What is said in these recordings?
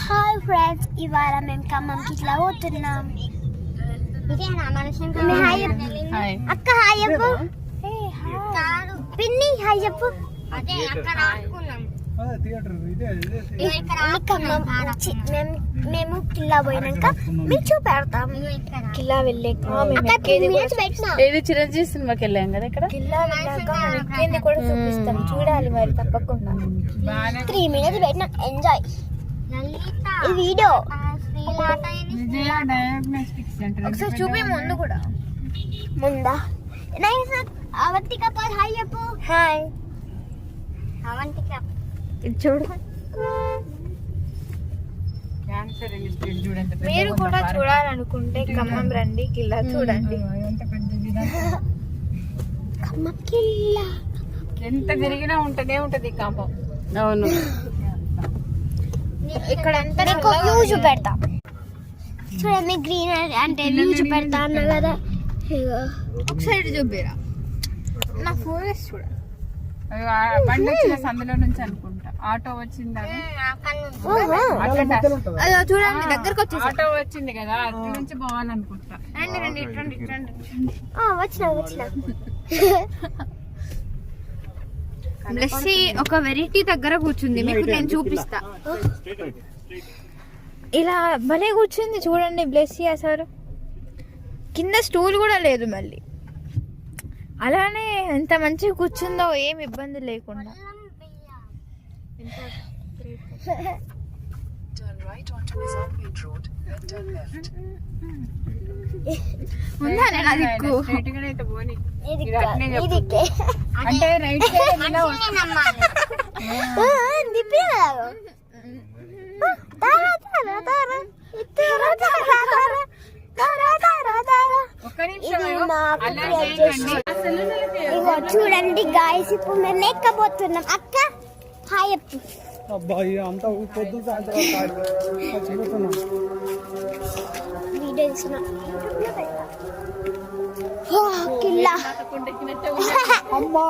Hi friends, ఇవాళ మేము ఖమ్మంకి ఇట్లా పోతున్నాం. అక్క హాయ్ చెప్పు. పిన్ని హాయ్ చెప్పు. మేము కిల్లా పోయినాక మీకు చూపెడతాం. కిల్లా వెళ్ళాక ఏది చిరంజీవి సినిమాకి వెళ్ళాం కదా. ఇక్కడ కిల్లా వెళ్ళాక ఎక్కింది కూడా చూపిస్తాం. చూడాలి మరి తప్పకుండా. 3 minutes పెట్టినా ఎంజాయ్ ఈ వీడియో. ఒకసారి చూపి ముందు కూడా. ముందా అవంతిక హాయ్ చెప్పు. హాయ్ అవంతిక. చూడు, మీరు కూడా చూడాలనుకుంటే ఖమ్మం రండి, కిల్లా చూడండి. ఖమ్మం కిల్లా ఎంత తిరిగినా ఉంటనే ఉంటది ఖమ్మం. అవును, ఇక్కడ వ్యూ చూపెడతా చూడండి. గ్రీనరీ అంటే వ్యూ చూపెడతా అన్నా కదా. ఒకసారి చూపిరా. నా ఫోన్ చూడ. బండి వచ్చిన సందులో నుంచి అనుకుంటా ఆటో వచ్చింది. చూడండి దగ్గరకు వచ్చి ఆటో వచ్చింది కదా, అటు నుంచి పోవాలనుకుంటా. రండి రండి ఇట్రండి ఇట్రండి. వచ్చిన బ్లెస్సీ ఒక వెరైటీ దగ్గర కూర్చుంది, మీకు నేను చూపిస్తా. ఇలా భలే కూర్చుంది చూడండి బ్లెస్సీ. అసలు కింద స్టూల్ కూడా లేదు. మళ్ళీ అలానే ఎంత మంచిగా కూర్చుందో, ఏం ఇబ్బంది లేకుండా. ఉందా నేను దిక్కు అంటే రైట్ చూడండి గాయస్, ఇప్పుడు మేము ఎక్కబోతున్నాం. అక్క హాయ్ చెప్పు. అబ్బాయి అంతా పొద్దు సాయంత్రం వీడియో ఇస్తున్నా. కిల్లా అమ్మా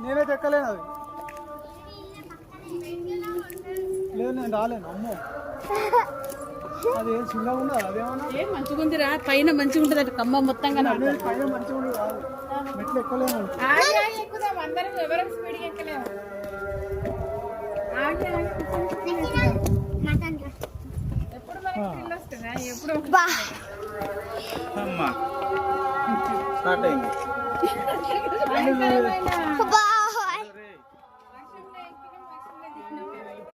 నేనే ఎక్కలేను. అది లేదు, నేను రాలేను. అమ్మో అది ఏం చిన్నగా ఉందా? అదేమన్నా ఏం మంచిగా ఉందిరా. పైన మంచిగా ఉంటుంది అటు ఖమ్మం మొత్తంగా. పైన మంచిగా ఉండదు కాదు, మెట్లు ఎక్కలేము. అందరం ఎవరం స్పీడ్గా ఎక్కలేము. ఎప్పుడు మనకి వస్తుందా? ఎప్పుడు స్టార్ట్ అయింది.